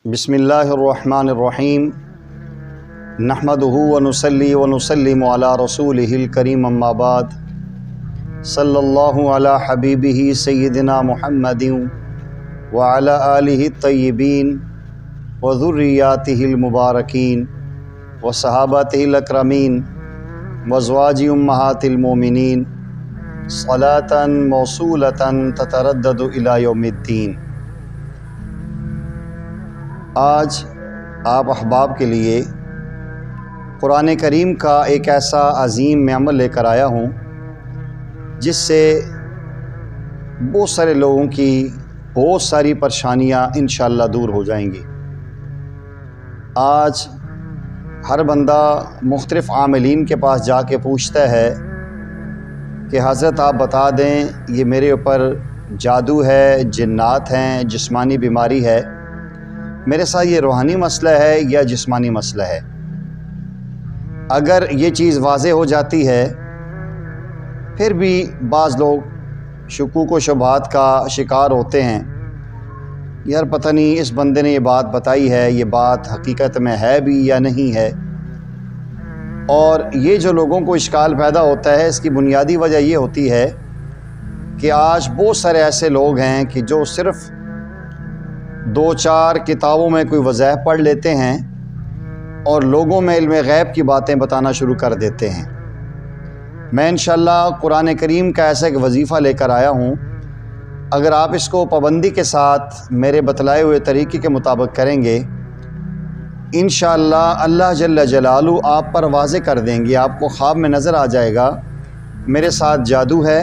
بسم اللہ الرحمن الرحیم نحمدہ ونصلی ونسلم علی رسولہ الکریم اما بعد صلی اللہ علی حبیبہ سیدنا محمد وعلی آلہ الطیبین وذریاتہ المبارکین وصحابتہ الاکرمین وازواج امہات المومنین صلاۃ موصولۃ تتردد الی یوم الدین۔ آج آپ احباب کے لیے قرآن کریم کا ایک ایسا عظیم میں عمل لے کر آیا ہوں جس سے بہت سارے لوگوں کی بہت ساری پریشانیاں انشاءاللہ دور ہو جائیں گی۔ آج ہر بندہ مختلف عاملین کے پاس جا کے پوچھتا ہے کہ حضرت آپ بتا دیں یہ میرے اوپر جادو ہے، جنات ہیں، جسمانی بیماری ہے، میرے ساتھ یہ روحانی مسئلہ ہے یا جسمانی مسئلہ ہے۔ اگر یہ چیز واضح ہو جاتی ہے پھر بھی بعض لوگ شکوک و شبہات کا شکار ہوتے ہیں، یار پتہ نہیں اس بندے نے یہ بات بتائی ہے، یہ بات حقیقت میں ہے بھی یا نہیں ہے۔ اور یہ جو لوگوں کو اشکال پیدا ہوتا ہے اس کی بنیادی وجہ یہ ہوتی ہے کہ آج بہت سارے ایسے لوگ ہیں کہ جو صرف دو چار کتابوں میں کوئی وظائف پڑھ لیتے ہیں اور لوگوں میں علم غیب کی باتیں بتانا شروع کر دیتے ہیں۔ میں انشاءاللہ قرآن کریم کا ایسا ایک وظیفہ لے کر آیا ہوں، اگر آپ اس کو پابندی کے ساتھ میرے بتلائے ہوئے طریقے کے مطابق کریں گے انشاءاللہ اللہ جل جلالہ آپ پر واضح کر دیں گے۔ آپ کو خواب میں نظر آ جائے گا میرے ساتھ جادو ہے،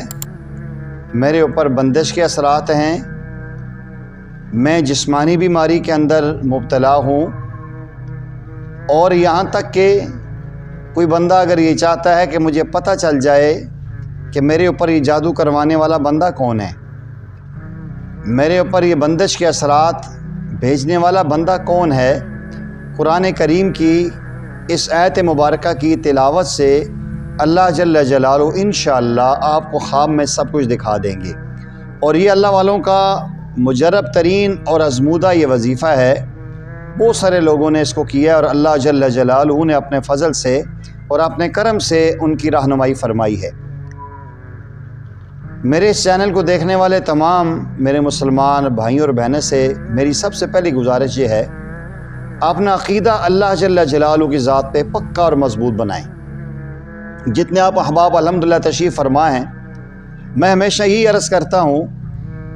میرے اوپر بندش کے اثرات ہیں، میں جسمانی بیماری کے اندر مبتلا ہوں، اور یہاں تک کہ کوئی بندہ اگر یہ چاہتا ہے کہ مجھے پتہ چل جائے کہ میرے اوپر یہ جادو کروانے والا بندہ کون ہے، میرے اوپر یہ بندش کے اثرات بھیجنے والا بندہ کون ہے، قرآن کریم کی اس آیت مبارکہ کی تلاوت سے اللہ جل جلالہ انشاءاللہ آپ کو خواب میں سب کچھ دکھا دیں گے۔ اور یہ اللہ والوں کا مجرب ترین اور آزمودہ یہ وظیفہ ہے، بہت سارے لوگوں نے اس کو کیا اور اللہ جل جلالہ نے اپنے فضل سے اور اپنے کرم سے ان کی رہنمائی فرمائی ہے۔ میرے اس چینل کو دیکھنے والے تمام میرے مسلمان بھائیوں اور بہنوں سے میری سب سے پہلی گزارش یہ ہے، اپنا عقیدہ اللہ جل جلالہ کی ذات پہ پکا اور مضبوط بنائیں۔ جتنے آپ احباب الحمدللہ تشریف فرما ہیں، میں ہمیشہ یہی عرض کرتا ہوں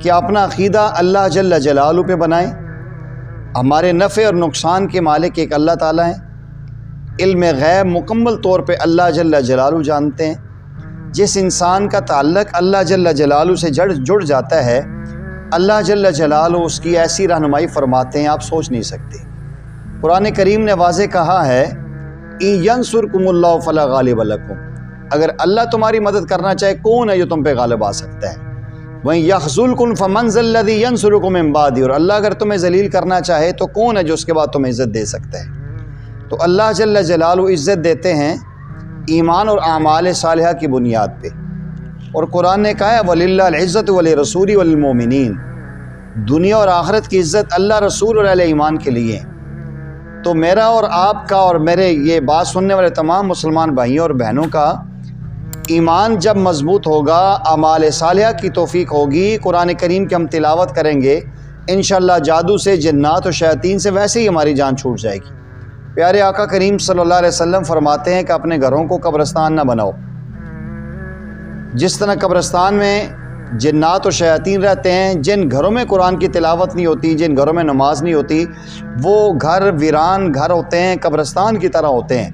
کہ اپنا عقیدہ اللہ جل جلالہ پہ بنائیں۔ ہمارے نفع اور نقصان کے مالک ایک اللہ تعالیٰ ہیں، علم غیب مکمل طور پہ اللہ جل جلالہ جانتے ہیں۔ جس انسان کا تعلق اللہ جل جلالہ سے جڑ جاتا ہے، اللہ جل جلالہ اس کی ایسی رہنمائی فرماتے ہیں آپ سوچ نہیں سکتے۔ قرآن کریم نے واضح کہا ہے اِن ینصرکم اللہ فلا غالب لکم، اگر اللہ تمہاری مدد کرنا چاہے کون ہے جو تم پہ غالب آ سکتا ہے؟ وَإِن يَخْذُلْكُمْ فَمَنْ ذَا الَّذِي يَنْصُرُكُم مِّن بَعْدِهِ، اور اللہ اگر تمہیں ذلیل کرنا چاہے تو کون ہے جو اس کے بعد تمہیں عزت دے سکتا ہے؟ تو اللہ جل جلالہ عزت دیتے ہیں ایمان اور اعمال صالحہ کی بنیاد پہ، اور قرآن نے کہا ہے وَلِلَّهِ الْعِزَّةُ وَلِرَسُولِهِ وَلِلْمُؤْمِنِينَ، دنیا اور آخرت کی عزت اللہ رسول اور اہل ایمان کے لیے ہیں۔ تو میرا اور آپ کا اور میرے یہ بات سننے والے تمام مسلمان بھائیوں اور بہنوں کا ایمان جب مضبوط ہوگا، اعمال صالحہ کی توفیق ہوگی، قرآن کریم کی ہم تلاوت کریں گے انشاءاللہ، جادو سے، جنات اور شیاطین سے ویسے ہی ہماری جان چھوٹ جائے گی۔ پیارے آقا کریم صلی اللہ علیہ وسلم فرماتے ہیں کہ اپنے گھروں کو قبرستان نہ بناؤ۔ جس طرح قبرستان میں جنات اور شیاطین رہتے ہیں، جن گھروں میں قرآن کی تلاوت نہیں ہوتی، جن گھروں میں نماز نہیں ہوتی، وہ گھر ویران گھر ہوتے ہیں، قبرستان کی طرح ہوتے ہیں۔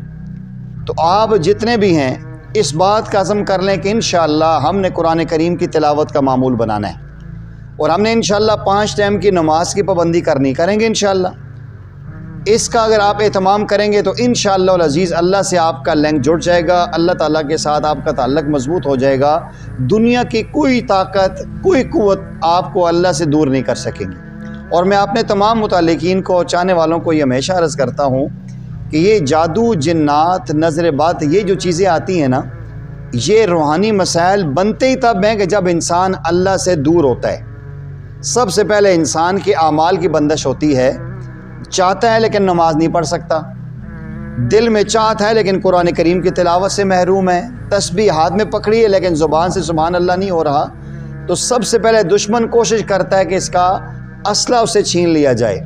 تو آپ جتنے بھی ہیں اس بات کا عزم کر لیں کہ انشاءاللہ ہم نے قرآن کریم کی تلاوت کا معمول بنانا ہے، اور ہم نے انشاءاللہ 5 ٹائم کی نماز کی پابندی کریں گے انشاءاللہ۔ اس کا اگر آپ اہتمام کریں گے تو انشاءاللہ العزیز اللہ سے آپ کا لنک جڑ جائے گا، اللہ تعالیٰ کے ساتھ آپ کا تعلق مضبوط ہو جائے گا، دنیا کی کوئی طاقت کوئی قوت آپ کو اللہ سے دور نہیں کر سکیں گی۔ اور میں اپنے تمام متعلقین کو، چاہنے والوں کو یہ ہمیشہ عرض کرتا ہوں کہ یہ جادو، جنات، نظر بات، یہ جو چیزیں آتی ہیں نا، یہ روحانی مسائل بنتے ہی تب ہیں کہ جب انسان اللہ سے دور ہوتا ہے۔ سب سے پہلے انسان کے اعمال کی بندش ہوتی ہے، چاہتا ہے لیکن نماز نہیں پڑھ سکتا، دل میں چاہت ہے لیکن قرآن کریم کی تلاوت سے محروم ہے، تسبیح ہاتھ میں پکڑی ہے لیکن زبان سے سبحان اللہ نہیں ہو رہا، تو سب سے پہلے دشمن کوشش کرتا ہے کہ اس کا اسلحہ اسے چھین لیا جائے۔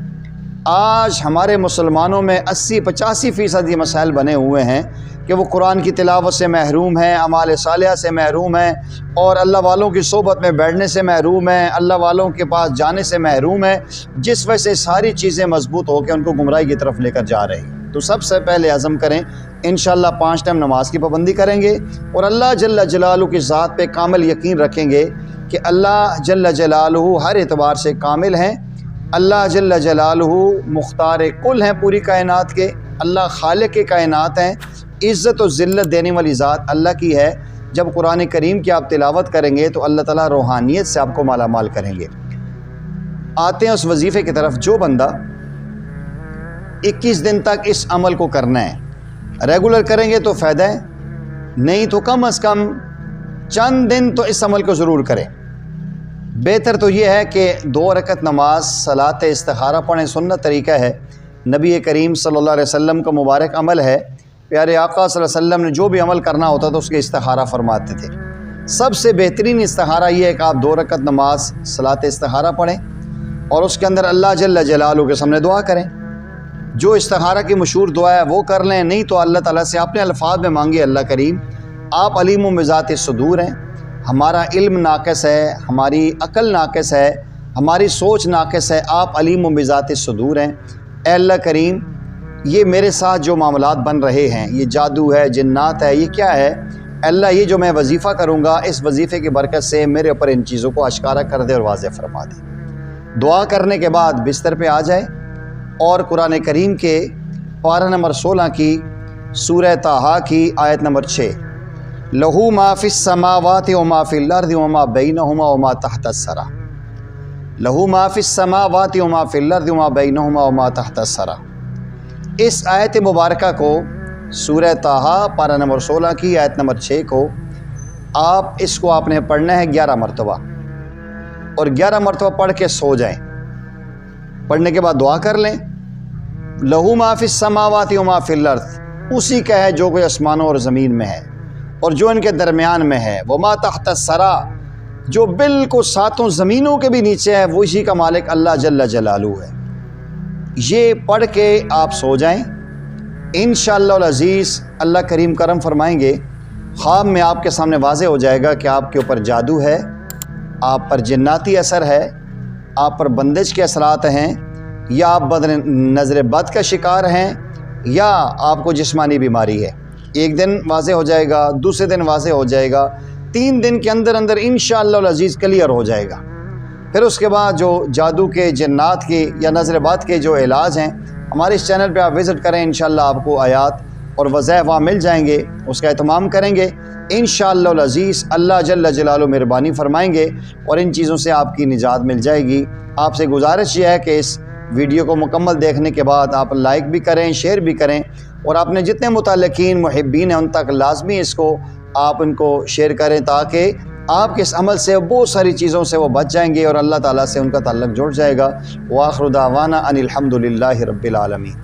آج ہمارے مسلمانوں میں 80-85% یہ مسائل بنے ہوئے ہیں کہ وہ قرآن کی تلاوت سے محروم ہیں، اعمال صالحہ سے محروم ہیں، اور اللہ والوں کی صحبت میں بیٹھنے سے محروم ہیں، اللہ والوں کے پاس جانے سے محروم ہیں، جس وجہ سے ساری چیزیں مضبوط ہو کے ان کو گمراہی کی طرف لے کر جا رہی ہیں۔ تو سب سے پہلے عزم کریں، انشاءاللہ 5 ٹائم نماز کی پابندی کریں گے، اور اللہ جل جلالہ کی ذات پہ کامل یقین رکھیں گے کہ اللہ جل جلالہ ہر اعتبار سے کامل ہیں، اللہ جل جلالہ مختار کل ہیں پوری کائنات کے، اللہ خالق کائنات ہیں، عزت و ذلت دینے والی ذات اللہ کی ہے۔ جب قرآن کریم کی آپ تلاوت کریں گے تو اللہ تعالیٰ روحانیت سے آپ کو مالا مال کریں گے۔ آتے ہیں اس وظیفے کی طرف۔ جو بندہ 21 دن تک اس عمل کو کرنا ہے، ریگولر کریں گے تو فائدہ ہے، نہیں تو کم از کم چند دن تو اس عمل کو ضرور کریں۔ بہتر تو یہ ہے کہ 2 رکعت نماز صلاۃ استخارہ پڑھیں، سنت طریقہ ہے، نبی کریم صلی اللہ علیہ وسلم کا مبارک عمل ہے، پیارے آقا صلی اللہ علیہ وسلم نے جو بھی عمل کرنا ہوتا تو اس کے استخارہ فرماتے تھے۔ سب سے بہترین استخارہ یہ ہے کہ آپ 2 رکعت نماز صلاۃ استخارہ پڑھیں اور اس کے اندر اللہ جل جلالہ کے سامنے دعا کریں۔ جو استخارہ کی مشہور دعا ہے وہ کر لیں، نہیں تو اللہ تعالیٰ سے اپنے الفاظ میں مانگے، اللہ کریم آپ علیم و بذات الصدور ہیں، ہمارا علم ناقص ہے، ہماری عقل ناقص ہے، ہماری سوچ ناقص ہے، آپ علیم و بذات الصدور ہیں۔ اے اللہ کریم یہ میرے ساتھ جو معاملات بن رہے ہیں، یہ جادو ہے، جنات ہے، یہ کیا ہے؟ اے اللہ یہ جو میں وظیفہ کروں گا، اس وظیفے کی برکت سے میرے اوپر ان چیزوں کو اشکارا کر دے اور واضح فرما دے۔ دعا کرنے کے بعد بستر پہ آ جائے اور قرآن کریم کے پارہ نمبر 16 کی سورہ طٰہٰ کی آیت نمبر 6، لہو ما فی السماوات وما فی الارض وما بینہما وما تحت الثری، لہو ما فی السماوات وما فی الارض وما بینہما وما تحت الثری۔ اس آیت مبارکہ کو سورہ طٰہٰ پارہ نمبر 16 کی آیت نمبر 6 کو اس کو آپ نے پڑھنا ہے 11 مرتبہ، اور 11 مرتبہ پڑھ کے سو جائیں۔ پڑھنے کے بعد دعا کر لیں، لہو ما فی السماوات وما فی الارض، اسی کا ہے جو کوئی آسمانوں اور زمین میں ہے اور جو ان کے درمیان میں ہے، وما تحت الثری، جو بالکل 7 زمینوں کے بھی نیچے ہے، وہ اسی کا مالک اللہ جل جلالہ ہے۔ یہ پڑھ کے آپ سو جائیں، انشاءاللہ العزیز اللہ کریم کرم فرمائیں گے، خواب میں آپ کے سامنے واضح ہو جائے گا کہ آپ کے اوپر جادو ہے، آپ پر جناتی اثر ہے، آپ پر بندش کے اثرات ہیں، یا آپ نظر بد کا شکار ہیں، یا آپ کو جسمانی بیماری ہے۔ ایک دن واضح ہو جائے گا، دوسرے دن واضح ہو جائے گا، 3 دن کے اندر اندر انشاءاللہ العزیز کلیئر ہو جائے گا۔ پھر اس کے بعد جو جادو کے، جنات کے یا نظر بد کے جو علاج ہیں، ہمارے اس چینل پہ آپ وزٹ کریں، انشاءاللہ آپ کو آیات اور وظائف وہاں مل جائیں گے، اس کا اہتمام کریں گے، انشاءاللہ العزیز اللہ جل جلالہ مہربانی فرمائیں گے اور ان چیزوں سے آپ کی نجات مل جائے گی۔ آپ سے گزارش یہ ہے کہ اس ویڈیو کو مکمل دیکھنے کے بعد آپ لائک بھی کریں، شیئر بھی کریں، اور اپنے جتنے متعلقین محبین ہیں ان تک لازمی اس کو آپ ان کو شیئر کریں، تاکہ آپ کے اس عمل سے بہت ساری چیزوں سے وہ بچ جائیں گے اور اللہ تعالیٰ سے ان کا تعلق جڑ جائے گا۔ وآخر دعوانا ان الحمد للہ رب العالمین۔